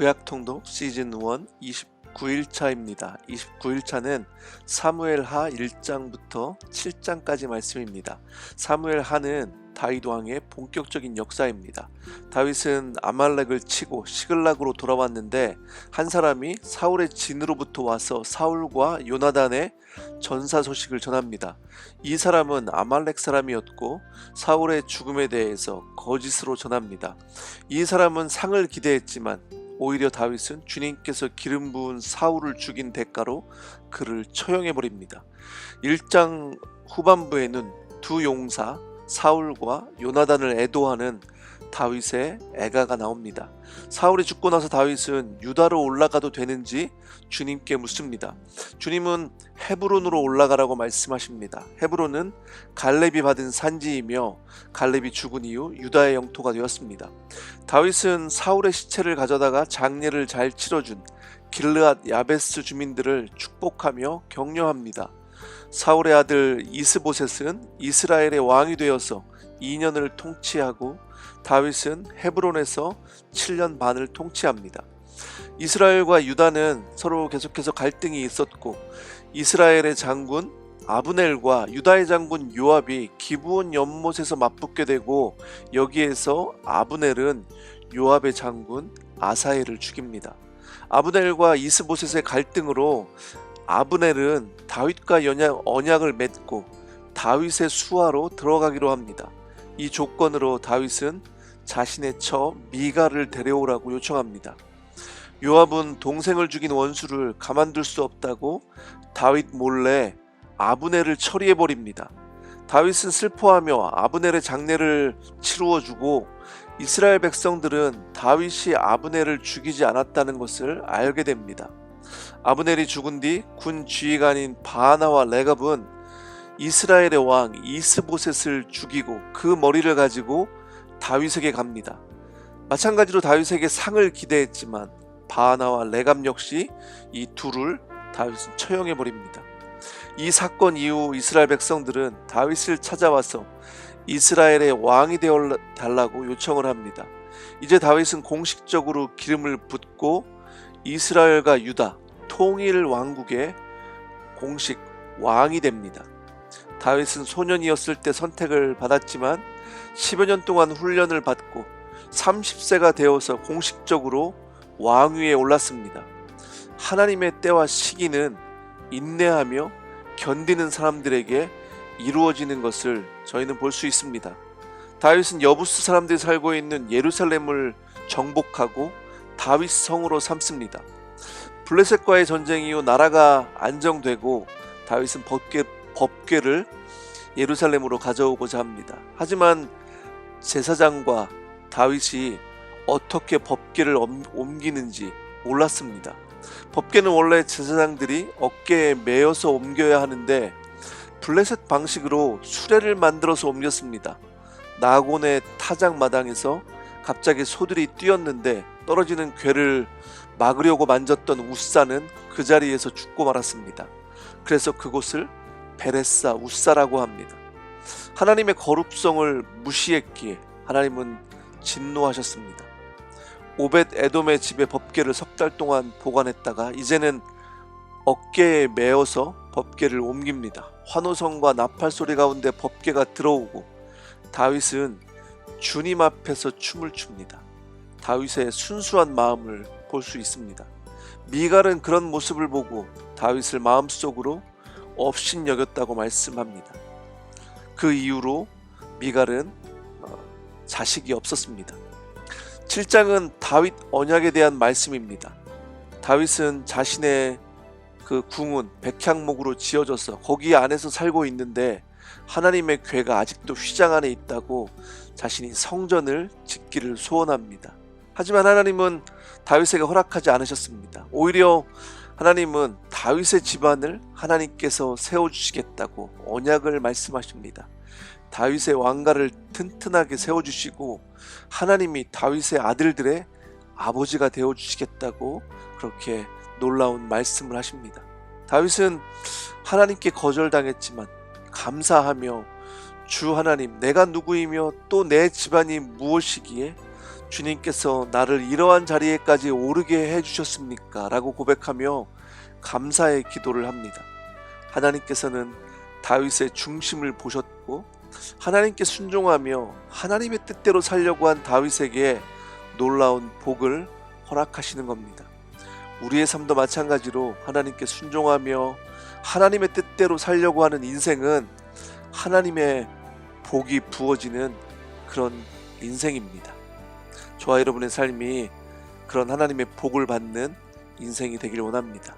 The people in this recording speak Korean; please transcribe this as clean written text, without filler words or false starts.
구약통독 시즌 1 29일차입니다. 29일차는 사무엘하 1장부터 7장까지 말씀입니다. 사무엘하는 다윗 왕의 본격적인 역사입니다. 다윗은 아말렉을 치고 시글락으로 돌아왔는데 한 사람이 사울의 진으로부터 와서 사울과 요나단의 전사 소식을 전합니다. 이 사람은 아말렉 사람이었고 사울의 죽음에 대해서 거짓으로 전합니다. 이 사람은 상을 기대했지만 오히려 다윗은 주님께서 기름 부은 사울을 죽인 대가로 그를 처형해버립니다. 1장 후반부에는 두 용사 사울과 요나단을 애도하는 다윗의 애가가 나옵니다. 사울이 죽고 나서 다윗은 유다로 올라가도 되는지 주님께 묻습니다. 주님은 헤브론으로 올라가라고 말씀하십니다. 헤브론은 갈렙이 받은 산지이며 갈렙이 죽은 이후 유다의 영토가 되었습니다. 다윗은 사울의 시체를 가져다가 장례를 잘 치러준 길르앗 야베스 주민들을 축복하며 격려합니다. 사울의 아들 이스보셋은 이스라엘의 왕이 되어서 2년을 통치하고 다윗은 헤브론에서 7년 반을 통치합니다. 이스라엘과 유다는 서로 계속해서 갈등이 있었고 이스라엘의 장군 아브넬과 유다의 장군 요압이 기브온 연못에서 맞붙게 되고 여기에서 아브넬은 요압의 장군 아사엘을 죽입니다. 아브넬과 이스보셋의 갈등으로 아브넬은 다윗과 언약을 맺고 다윗의 수하로 들어가기로 합니다. 이 조건으로 다윗은 자신의 처 미갈을 데려오라고 요청합니다. 요압은 동생을 죽인 원수를 가만둘 수 없다고 다윗 몰래 아브넬을 처리해버립니다. 다윗은 슬퍼하며 아브넬의 장례를 치루어주고 이스라엘 백성들은 다윗이 아브넬을 죽이지 않았다는 것을 알게 됩니다. 아브넬이 죽은 뒤 군 지휘관인 바하나와 레갑은 이스라엘의 왕 이스보셋을 죽이고 그 머리를 가지고 다윗에게 갑니다. 마찬가지로 다윗에게 상을 기대했지만 바하나와 레갑 역시 이 둘을 다윗은 처형해버립니다. 이 사건 이후 이스라엘 백성들은 다윗을 찾아와서 이스라엘의 왕이 되어달라고 요청을 합니다. 이제 다윗은 공식적으로 기름을 붓고 이스라엘과 유다 통일 왕국의 공식 왕이 됩니다. 다윗은 소년이었을 때 선택을 받았지만 10여 년 동안 훈련을 받고 30세가 되어서 공식적으로 왕위에 올랐습니다. 하나님의 때와 시기는 인내하며 견디는 사람들에게 이루어지는 것을 저희는 볼 수 있습니다. 다윗은 여부스 사람들이 살고 있는 예루살렘을 정복하고 다윗 성으로 삼습니다. 블레셋과의 전쟁 이후 나라가 안정되고 다윗은 법궤를 예루살렘으로 가져오고자 합니다. 하지만 제사장과 다윗이 어떻게 법궤를 옮기는지 몰랐습니다. 법궤는 원래 제사장들이 어깨에 메어서 옮겨야 하는데 블레셋 방식으로 수레를 만들어서 옮겼습니다. 나곤의 타작 마당에서 갑자기 소들이 뛰었는데 떨어지는 궤를 막으려고 만졌던 우사는 그 자리에서 죽고 말았습니다. 그래서 그곳을 베레사 우사라고 합니다. 하나님의 거룩성을 무시했기에 하나님은 진노하셨습니다. 오벳 에돔의 집에 법궤를 석 달 동안 보관했다가 이제는 어깨에 메어서 법궤를 옮깁니다. 환호성과 나팔 소리 가운데 법궤가 들어오고 다윗은 주님 앞에서 춤을 춥니다. 다윗의 순수한 마음을 볼 수 있습니다. 미갈은 그런 모습을 보고 다윗을 마음속으로 업신여겼다고 말씀합니다. 그 이후로 미갈은 자식이 없었습니다. 7장은 다윗 언약에 대한 말씀입니다. 다윗은 자신의 그 궁은 백향목으로 지어져서 거기 안에서 살고 있는데 하나님의 궤가 아직도 휘장 안에 있다고 자신이 성전을 짓기를 소원합니다. 하지만 하나님은 다윗에게 허락하지 않으셨습니다. 오히려 하나님은 다윗의 집안을 하나님께서 세워주시겠다고 언약을 말씀하십니다. 다윗의 왕가를 튼튼하게 세워주시고 하나님이 다윗의 아들들의 아버지가 되어주시겠다고 그렇게 놀라운 말씀을 하십니다. 다윗은 하나님께 거절당했지만 감사하며 주 하나님, 내가 누구이며 또 내 집안이 무엇이기에 주님께서 나를 이러한 자리에까지 오르게 해주셨습니까? 라고 고백하며 감사의 기도를 합니다. 하나님께서는 다윗의 중심을 보셨고 하나님께 순종하며 하나님의 뜻대로 살려고 한 다윗에게 놀라운 복을 허락하시는 겁니다. 우리의 삶도 마찬가지로 하나님께 순종하며 하나님의 뜻대로 살려고 하는 인생은 하나님의 복이 부어지는 그런 인생입니다. 저와 여러분의 삶이 그런 하나님의 복을 받는 인생이 되길 원합니다.